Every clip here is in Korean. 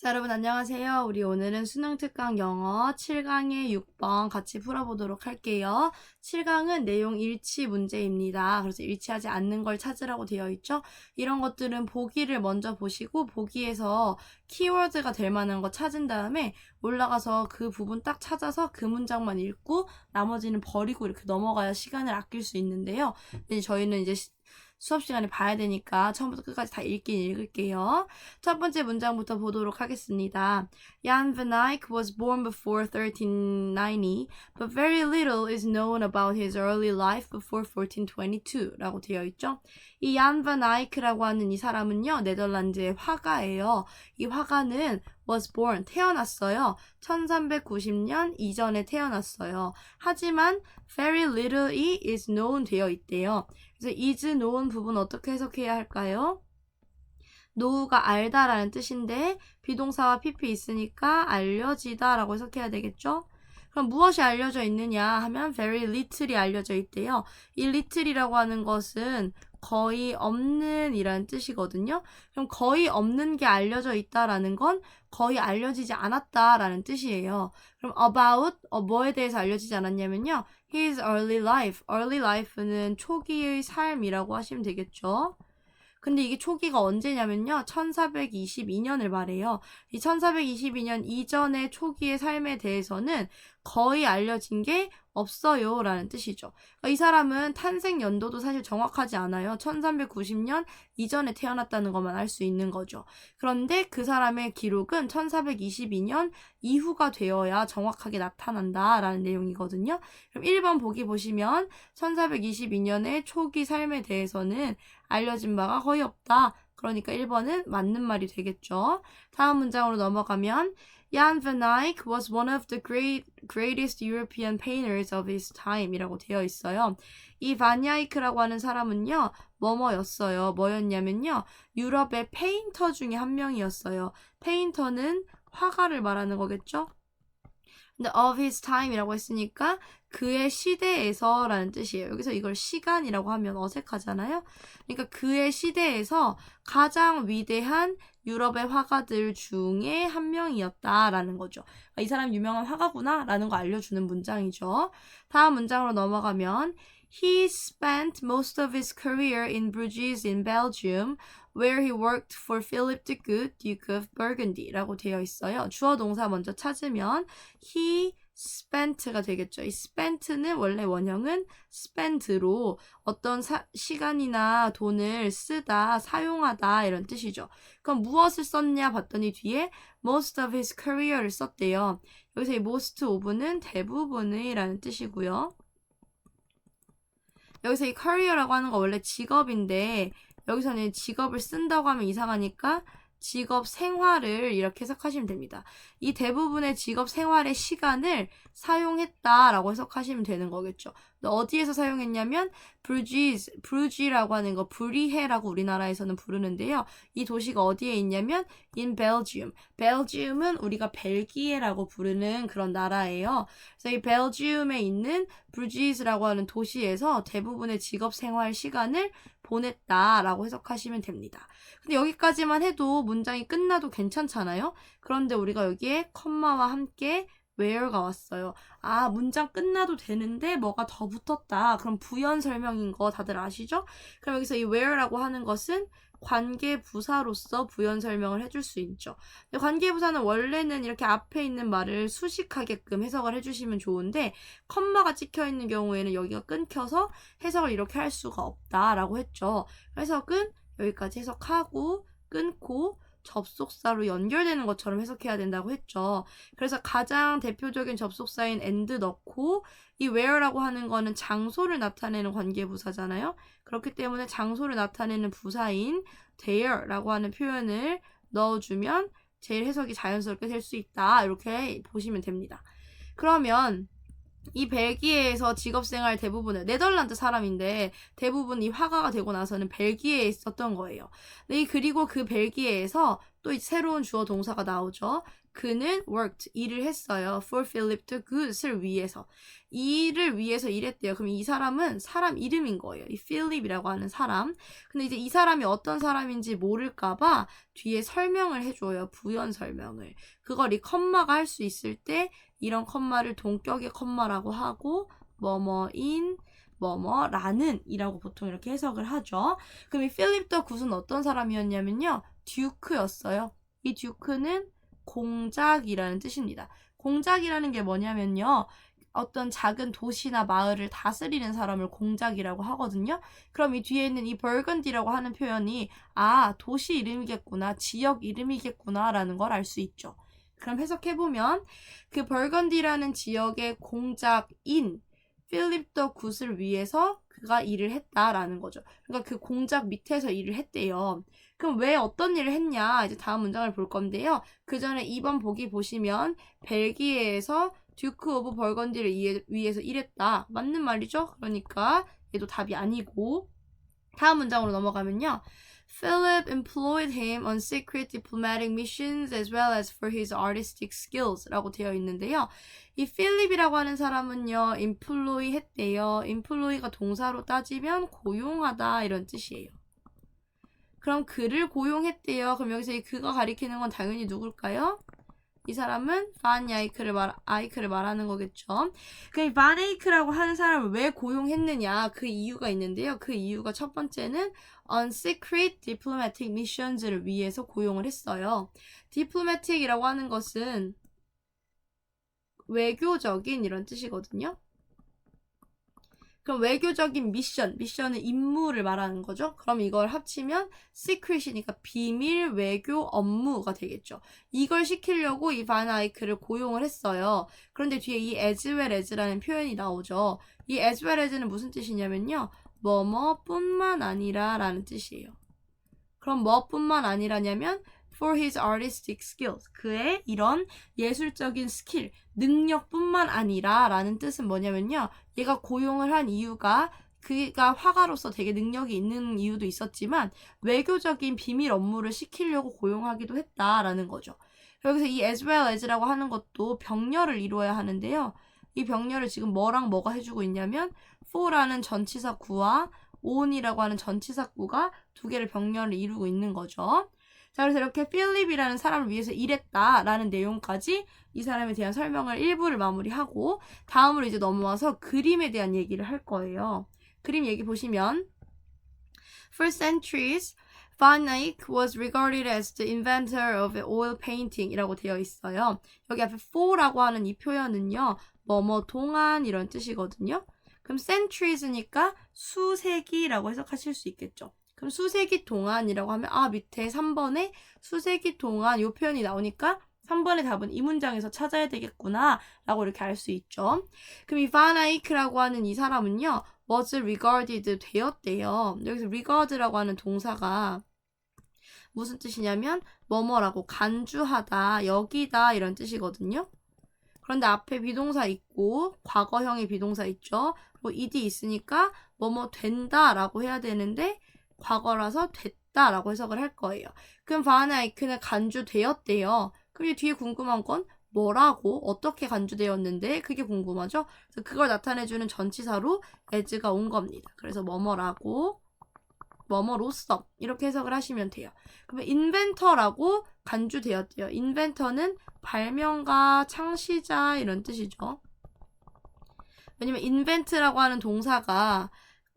자, 여러분 안녕하세요. 우리 오늘은 수능 특강 영어 7강의 6번 같이 풀어보도록 할게요. 7강은 내용 일치 문제입니다. 그래서 일치하지 않는 걸 찾으라고 되어 있죠. 이런 것들은 보기를 먼저 보시고 보기에서 키워드가 될 만한 거 찾은 다음에 올라가서 그 부분 딱 찾아서 그 문장만 읽고 나머지는 버리고 이렇게 넘어가야 시간을 아낄 수 있는데요. 근데 저희는 이제 수업 시간에 봐야 되니까 처음부터 끝까지 다 읽긴 읽을게요. 첫 번째 문장부터 보도록 하겠습니다. Jan van Eyck was born before 1390, but very little is known about his early life before 1422 라고 되어 있죠. 이 얀 van Eyck라고 하는 이 사람은요, 네덜란드의 화가예요. 이 화가는 was born, 태어났어요. 1390년 이전에 태어났어요. 하지만 very little이 is known 되어 있대요. 그래서 is known 부분 어떻게 해석해야 할까요? know가 알다라는 뜻인데 비동사와 pp 있으니까 알려지다 라고 해석해야 되겠죠? 그럼 무엇이 알려져 있느냐 하면 very little이 알려져 있대요. 이 little이라고 하는 것은 거의 없는 이라는 뜻이거든요. 그럼 거의 없는 게 알려져 있다라는 건 거의 알려지지 않았다라는 뜻이에요. 그럼 about, 뭐에 대해서 알려지지 않았냐면요. His early life. early life는 초기의 삶이라고 하시면 되겠죠. 근데 이게 초기가 언제냐면요. 1422년을 말해요. 이 1422년 이전의 초기의 삶에 대해서는 거의 알려진 게 없어요 라는 뜻이죠. 그러니까 이 사람은 탄생 연도도 사실 정확하지 않아요. 1390년 이전에 태어났다는 것만 알 수 있는 거죠. 그런데 그 사람의 기록은 1422년 이후가 되어야 정확하게 나타난다 라는 내용이거든요. 그럼 1번 보기 보시면 1422년의 초기 삶에 대해서는 알려진 바가 거의 없다. 그러니까 1번은 맞는 말이 되겠죠. 다음 문장으로 넘어가면 Jan van Eyck was one of the greatest European painters of his time 이라고 되어 있어요. 이 바냐이크라고 하는 사람은요. 뭐였어요? 뭐였냐면요. 유럽의 페인터 중에 한 명이었어요. 페인터는 화가를 말하는 거겠죠? 근데 of his time이라고 했으니까 그의 시대에서 라는 뜻이에요. 여기서 이걸 시간이라고 하면 어색하잖아요. 그러니까 그의 시대에서 가장 위대한 유럽의 화가들 중에 한 명이었다라는 거죠. 이 사람 유명한 화가구나 라는 거 알려주는 문장이죠. 다음 문장으로 넘어가면 He spent most of his career in Bruges in Belgium where he worked for Philip the Good, Duke of Burgundy 라고 되어 있어요. 주어 동사 먼저 찾으면 he spent가 되겠죠. 이 spent는 원래 원형은 spend로 어떤 시간이나 돈을 쓰다, 사용하다 이런 뜻이죠. 그럼 무엇을 썼냐 봤더니 뒤에 most of his career를 썼대요. 여기서 이 most of는 대부분의 라는 뜻이고요. 여기서 이 career라고 하는 거 원래 직업인데 여기서는 직업을 쓴다고 하면 이상하니까 직업 생활을 이렇게 해석하시면 됩니다. 이 대부분의 직업 생활의 시간을 사용했다라고 해석하시면 되는 거겠죠. 어디에서 사용했냐면 브루지라고 하는 거 브리헤라고 우리나라에서는 부르는데요. 이 도시가 어디에 있냐면 in Belgium. 벨지움은 우리가 벨기에라고 부르는 그런 나라예요. 그래서 이 벨지움에 있는 브루지스라고 하는 도시에서 대부분의 직업 생활 시간을 보냈다라고 해석하시면 됩니다. 근데 여기까지만 해도 문장이 끝나도 괜찮잖아요? 그런데 우리가 여기에 컴마와 함께 where가 왔어요. 아, 문장 끝나도 되는데 뭐가 더 붙었다. 그럼 부연 설명인 거 다들 아시죠? 그럼 여기서 이 where라고 하는 것은 관계부사로서 부연 설명을 해줄 수 있죠. 근데 관계부사는 원래는 이렇게 앞에 있는 말을 수식하게끔 해석을 해주시면 좋은데 컴마가 찍혀있는 경우에는 여기가 끊겨서 해석을 이렇게 할 수가 없다라고 했죠. 해석은 여기까지 해석하고 끊고 접속사로 연결되는 것처럼 해석해야 된다고 했죠. 그래서 가장 대표적인 접속사인 and 넣고 이 where라고 하는 거는 장소를 나타내는 관계부사잖아요. 그렇기 때문에 장소를 나타내는 부사인 there라고 하는 표현을 넣어주면 제일 해석이 자연스럽게 될 수 있다. 이렇게 보시면 됩니다. 그러면 이 벨기에에서 직업생활 대부분을 네덜란드 사람인데 대부분 이 화가가 되고 나서는 벨기에에 있었던 거예요. 그리고 그 벨기에에서 또 새로운 주어 동사가 나오죠. 그는 worked, 일을 했어요. For Philip the Goose를 위해서. 일을 위해서 일했대요. 그럼 이 사람은 사람 이름인 거예요. 이 필립이라고 하는 사람. 근데 이제 이 사람이 어떤 사람인지 모를까봐 뒤에 설명을 해줘요. 부연 설명을. 그걸 이 컴마가 할 수 있을 때 이런 컴마를 동격의 컴마라고 하고 뭐뭐인 뭐뭐라는 이라고 보통 이렇게 해석을 하죠. 그럼 이 필립 더 굿은 어떤 사람이었냐면요. 듀크였어요. 이 듀크는 공작이라는 뜻입니다. 공작이라는 게 뭐냐면요. 어떤 작은 도시나 마을을 다스리는 사람을 공작이라고 하거든요. 그럼 이 뒤에 있는 이 벌건디라고 하는 표현이 도시 이름이겠구나, 지역 이름이겠구나 라는 걸 알 수 있죠. 그럼 해석해보면 그 벌건디라는 지역의 공작인 필립 더 굿을 위해서 그가 일을 했다라는 거죠. 그러니까 그 공작 밑에서 일을 했대요. 그럼 왜 어떤 일을 했냐? 이제 다음 문장을 볼 건데요. 그 전에 2번 보기 보시면 벨기에에서 듀크 오브 벌건디를 위해서 일했다. 맞는 말이죠? 그러니까 얘도 답이 아니고 다음 문장으로 넘어가면요. Philip employed him on secret diplomatic missions as well as for his artistic skills 라고 되어 있는데요. 이 필립이라고 하는 사람은요. employ 했대요. employ가 동사로 따지면 고용하다 이런 뜻이에요. 그럼 그를 고용했대요. 그럼 여기서 이 그가 가리키는 건 당연히 누굴까요? 이 사람은 반 아이크를 말하는 거겠죠. 그럼 반 에이크라고 하는 사람을 왜 고용했느냐 그 이유가 있는데요. 그 이유가 첫 번째는 on secret diplomatic missions를 위해서 고용을 했어요. diplomatic이라고 하는 것은 외교적인 이런 뜻이거든요. 그럼 외교적인 미션은 임무를 말하는 거죠. 그럼 이걸 합치면 secret이니까 비밀 외교 업무가 되겠죠. 이걸 시키려고 이 반 아이크를 고용을 했어요. 그런데 뒤에 이 as well as라는 표현이 나오죠. 이 as well as는 무슨 뜻이냐면요. 뭐뭐뿐만 아니라 라는 뜻이에요. 그럼 뭐뿐만 아니라냐면 for his artistic skills. 그의 이런 예술적인 스킬, 능력뿐만 아니라 라는 뜻은 뭐냐면요. 얘가 고용을 한 이유가 그가 화가로서 되게 능력이 있는 이유도 있었지만 외교적인 비밀 업무를 시키려고 고용하기도 했다라는 거죠. 여기서 이 as well as라고 하는 것도 병렬을 이루어야 하는데요. 이 병렬을 지금 뭐랑 뭐가 해주고 있냐면 for라는 전치사 구와 on이라고 하는 전치사 구가 두 개를 병렬을 이루고 있는 거죠. 자, 그래서 이렇게 필립이라는 사람을 위해서 일했다라는 내용까지 이 사람에 대한 설명을 1부를 마무리하고 다음으로 이제 넘어와서 그림에 대한 얘기를 할 거예요. 그림 얘기 보시면 For centuries, Van Eyck was regarded as the inventor of oil painting 이라고 되어 있어요. 여기 앞에 for라고 하는 이 표현은요. 뭐뭐 동안 이런 뜻이거든요. 그럼 centuries니까 수세기라고 해석하실 수 있겠죠. 그럼 수세기 동안이라고 하면 밑에 3번에 수세기 동안 이 표현이 나오니까 3번의 답은 이 문장에서 찾아야 되겠구나 라고 이렇게 알 수 있죠. 그럼 이 반 아이크라고 하는 이 사람은요. was regarded 되었대요. 여기서 regard라고 하는 동사가 무슨 뜻이냐면 뭐뭐라고 간주하다, 여기다 이런 뜻이거든요. 그런데 앞에 비동사 있고 과거형의 비동사 있죠. 뭐 ed 있으니까 뭐뭐 된다라고 해야 되는데 과거라서 됐다라고 해석을 할 거예요. 그럼 반 아이크는 간주되었대요. 그럼 뒤에 궁금한 건 뭐라고 어떻게 간주되었는데 그게 궁금하죠. 그래서 그걸 나타내주는 전치사로 as가 온 겁니다. 그래서 뭐뭐라고 뭐뭐로써 이렇게 해석을 하시면 돼요. 그러면 인벤터라고 간주되었대요. 인벤터는 발명가, 창시자 이런 뜻이죠. 왜냐면 invent라고 하는 동사가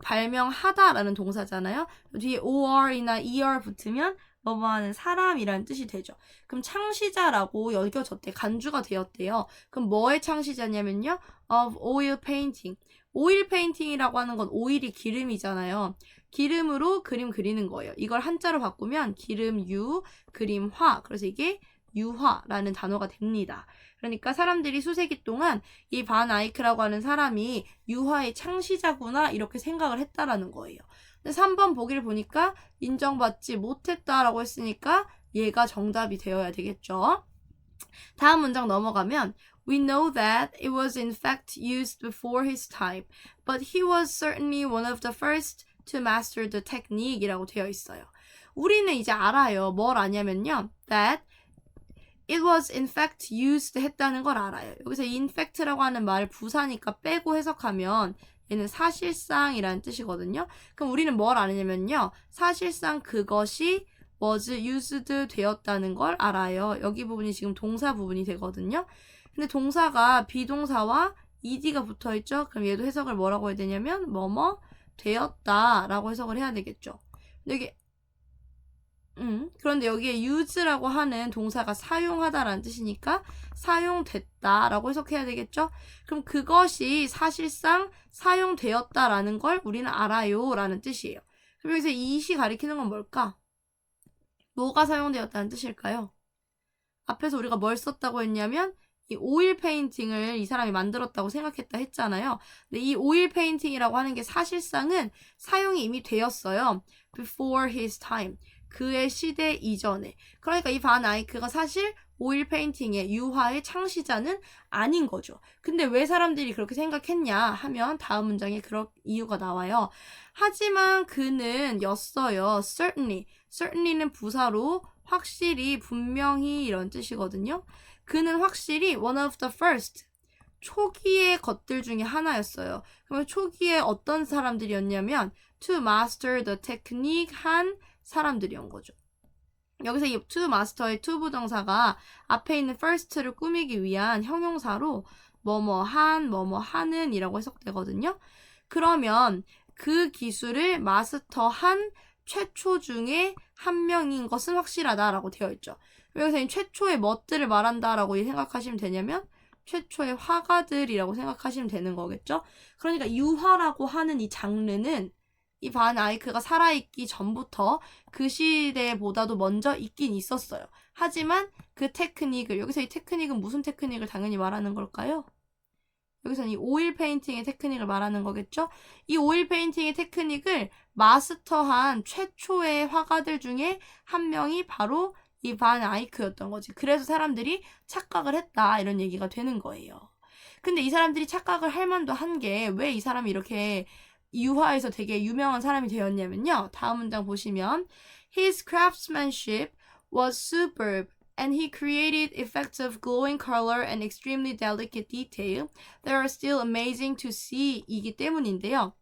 발명하다라는 동사잖아요. 뒤에 or이나 er 붙으면 뭐뭐하는 사람이라는 뜻이 되죠. 그럼 창시자라고 여겨졌대. 간주가 되었대요. 그럼 뭐의 창시자냐면요. of oil painting. 오일 페인팅이라고 하는 건 오일이 기름이잖아요. 기름으로 그림 그리는 거예요. 이걸 한자로 바꾸면 기름유, 그림화. 그래서 이게 유화라는 단어가 됩니다. 그러니까 사람들이 수세기 동안 이 반 아이크라고 하는 사람이 유화의 창시자구나 이렇게 생각을 했다라는 거예요. 근데 3번 보기를 보니까 인정받지 못했다라고 했으니까 얘가 정답이 되어야 되겠죠. 다음 문장 넘어가면 We know that it was in fact used before his time, but he was certainly one of the first to master the technique 이라고 되어 있어요. 우리는 이제 알아요. 뭘 아냐면요. That It was in fact used 했다는 걸 알아요. 여기서 in fact라고 하는 말 부사니까 빼고 해석하면 얘는 사실상이라는 뜻이거든요. 그럼 우리는 뭘 아느냐면요. 사실상 그것이 was used 되었다는 걸 알아요. 여기 부분이 지금 동사 부분이 되거든요. 근데 동사가 비동사와 ed가 붙어있죠. 그럼 얘도 해석을 뭐라고 해야 되냐면 뭐뭐 되었다라고 해석을 해야 되겠죠. 근데 그런데 여기에 use라고 하는 동사가 사용하다라는 뜻이니까 사용됐다라고 해석해야 되겠죠? 그럼 그것이 사실상 사용되었다라는 걸 우리는 알아요 라는 뜻이에요. 그럼 여기서 it이 가리키는 건 뭘까? 뭐가 사용되었다는 뜻일까요? 앞에서 우리가 뭘 썼다고 했냐면 이 오일 페인팅을 이 사람이 만들었다고 생각했다 했잖아요. 근데 이 오일 페인팅이라고 하는 게 사실상은 사용이 이미 되었어요. Before his time. 그의 시대 이전에. 그러니까 이 반 아이크가 사실 오일 페인팅의 유화의 창시자는 아닌 거죠. 근데 왜 사람들이 그렇게 생각했냐 하면 다음 문장에 그런 이유가 나와요. 하지만 그는 였어요. Certainly. Certainly는 부사로 확실히, 분명히 이런 뜻이거든요. 그는 확실히 one of the first. 초기의 것들 중에 하나였어요. 그러면 초기에 어떤 사람들이었냐면 to master the technique 한 사람들이온 거죠. 여기서 이 to master의 to 부정사가 앞에 있는 first를 꾸미기 위한 형용사로 뭐뭐한, 뭐뭐하는 이라고 해석되거든요. 그러면 그 기술을 마스터한 최초 중에 한 명인 것은 확실하다라고 되어 있죠. 여기서 이 최초의 멋들을 말한다라고 생각하시면 되냐면 최초의 화가들이라고 생각하시면 되는 거겠죠. 그러니까 유화라고 하는 이 장르는 이 반 아이크가 살아있기 전부터 그 시대보다도 먼저 있긴 있었어요. 하지만 그 테크닉을, 여기서 이 테크닉은 무슨 테크닉을 당연히 말하는 걸까요? 여기서는 이 오일 페인팅의 테크닉을 말하는 거겠죠? 이 오일 페인팅의 테크닉을 마스터한 최초의 화가들 중에 한 명이 바로 이 반 아이크였던 거지. 그래서 사람들이 착각을 했다 이런 얘기가 되는 거예요. 근데 이 사람들이 착각을 할 만도 한 게 왜 이 사람이 이렇게 유화에서 되게 유명한 사람이 되었냐면요. 다음 문장 보시면 His craftsmanship was superb and he created effects of glowing color and extremely delicate detail that are still amazing to see 이기 때문인데요.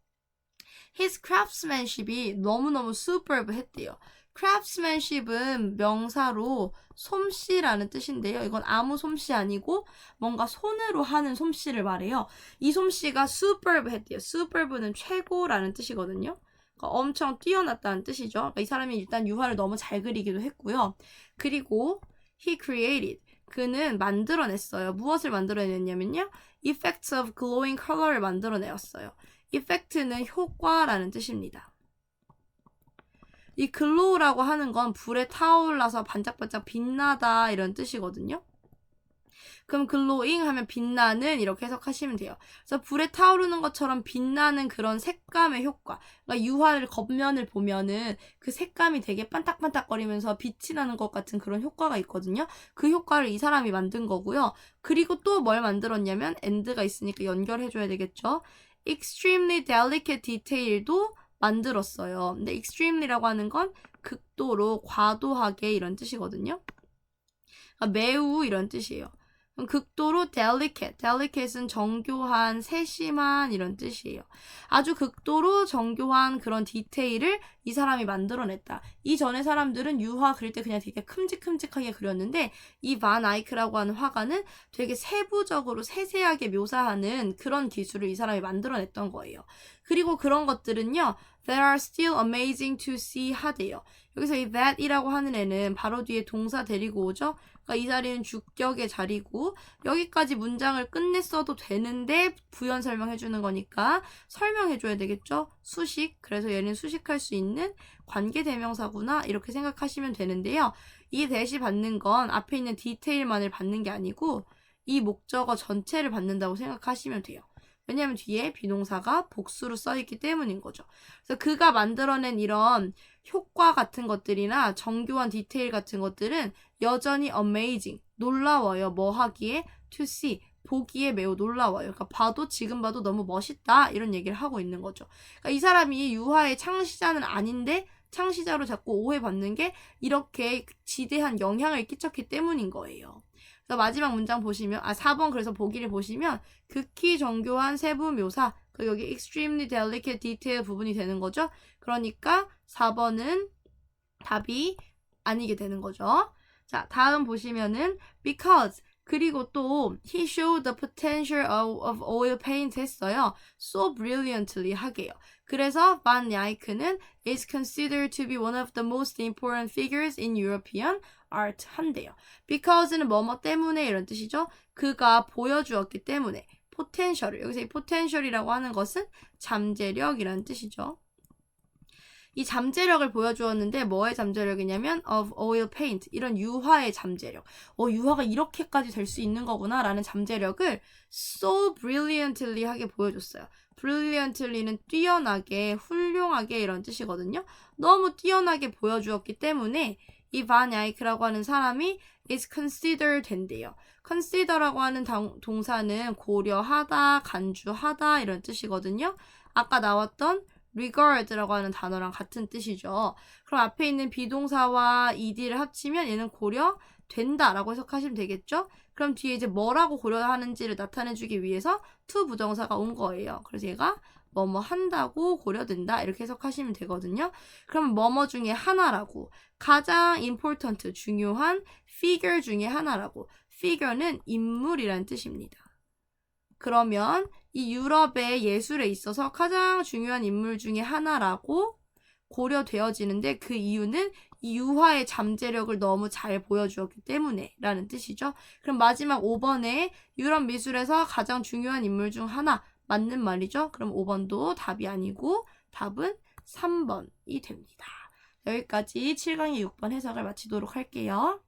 His craftsmanship이 너무너무 superb 했대요. craftsmanship은 명사로 솜씨라는 뜻인데요. 이건 아무 솜씨 아니고 뭔가 손으로 하는 솜씨를 말해요. 이 솜씨가 superb 했대요. superb는 최고라는 뜻이거든요. 그러니까 엄청 뛰어났다는 뜻이죠. 그러니까 이 사람이 일단 유화를 너무 잘 그리기도 했고요. 그리고 he created. 그는 만들어냈어요. 무엇을 만들어냈냐면요. effects of glowing color를 만들어내었어요. effect는 효과라는 뜻입니다. 이 glow라고 하는 건 불에 타올라서 반짝반짝 빛나다 이런 뜻이거든요. 그럼 glowing 하면 빛나는 이렇게 해석하시면 돼요. 그래서 불에 타오르는 것처럼 빛나는 그런 색감의 효과. 그러니까 유화를 겉면을 보면은 그 색감이 되게 반딱반딱거리면서 빛이 나는 것 같은 그런 효과가 있거든요. 그 효과를 이 사람이 만든 거고요. 그리고 또 뭘 만들었냐면 and가 있으니까 연결해줘야 되겠죠. extremely delicate detail도 만들었어요. 근데 extremely라고 하는 건 극도로, 과도하게 이런 뜻이거든요. 그러니까 매우 이런 뜻이에요. 그럼 극도로 delicate, delicate은 정교한, 세심한 이런 뜻이에요. 아주 극도로 정교한 그런 디테일을 이 사람이 만들어냈다. 이전의 사람들은 유화 그릴 때 그냥 되게 큼직큼직하게 그렸는데 이 반 아이크라고 하는 화가는 되게 세부적으로 세세하게 묘사하는 그런 기술을 이 사람이 만들어냈던 거예요. 그리고 그런 것들은요. That are still amazing to see 하대요. 여기서 이 that이라고 하는 애는 바로 뒤에 동사 데리고 오죠. 그러니까 이 자리는 주격의 자리고 여기까지 문장을 끝냈어도 되는데 부연 설명해주는 거니까 설명해줘야 되겠죠. 수식. 그래서 얘는 수식할 수 있는 관계대명사구나 이렇게 생각하시면 되는데요. 이 that이 받는 건 앞에 있는 디테일만을 받는 게 아니고 이 목적어 전체를 받는다고 생각하시면 돼요. 왜냐하면 뒤에 비동사가 복수로 써있기 때문인 거죠. 그래서 그가 만들어낸 이런 효과 같은 것들이나 정교한 디테일 같은 것들은 여전히 amazing, 놀라워요. 뭐 하기에? to see, 보기에 매우 놀라워요. 그러니까 봐도 지금 봐도 너무 멋있다 이런 얘기를 하고 있는 거죠. 그러니까 이 사람이 유화의 창시자는 아닌데 창시자로 자꾸 오해받는 게 이렇게 지대한 영향을 끼쳤기 때문인 거예요. 그래서 마지막 문장 보시면 4번 그래서 보기를 보시면 극히 정교한 세부 묘사 그 여기 extremely delicate detail 부분이 되는 거죠. 그러니까 4번은 답이 아니게 되는 거죠. 자, 다음 보시면은 because 그리고 또 he showed the potential of oil paint 했어요. so brilliantly 하게요. 그래서 반 야이크는 is considered to be one of the most important figures in European art 한대요. because는 뭐뭐 때문에 이런 뜻이죠. 그가 보여주었기 때문에 potential을 여기서 이 potential이라고 하는 것은 잠재력이라는 뜻이죠. 이 잠재력을 보여주었는데 뭐의 잠재력이냐면 of oil paint 이런 유화의 잠재력 유화가 이렇게까지 될 수 있는 거구나 라는 잠재력을 so brilliantly 하게 보여줬어요. brilliantly는 뛰어나게 훌륭하게 이런 뜻이거든요. 너무 뛰어나게 보여주었기 때문에 이 반 야이크라고 하는 사람이 is considered 된대요. consider라고 하는 동사는 고려하다, 간주하다 이런 뜻이거든요. 아까 나왔던 regard라고 하는 단어랑 같은 뜻이죠. 그럼 앞에 있는 비동사와 ed를 합치면 얘는 고려된다라고 해석하시면 되겠죠? 그럼 뒤에 이제 뭐라고 고려하는지를 나타내주기 위해서 to 부정사가 온 거예요. 그래서 얘가 뭐뭐 한다고 고려된다 이렇게 해석하시면 되거든요. 그럼 뭐뭐 중에 하나라고 가장 important 중요한 figure 중에 하나라고 figure는 인물이란 뜻입니다. 그러면 이 유럽의 예술에 있어서 가장 중요한 인물 중에 하나라고 고려되어지는데 그 이유는 이 유화의 잠재력을 너무 잘 보여주었기 때문에 라는 뜻이죠. 그럼 마지막 5번에 유럽 미술에서 가장 중요한 인물 중 하나 맞는 말이죠. 그럼 5번도 답이 아니고 답은 3번이 됩니다. 여기까지 7강의 6번 해석을 마치도록 할게요.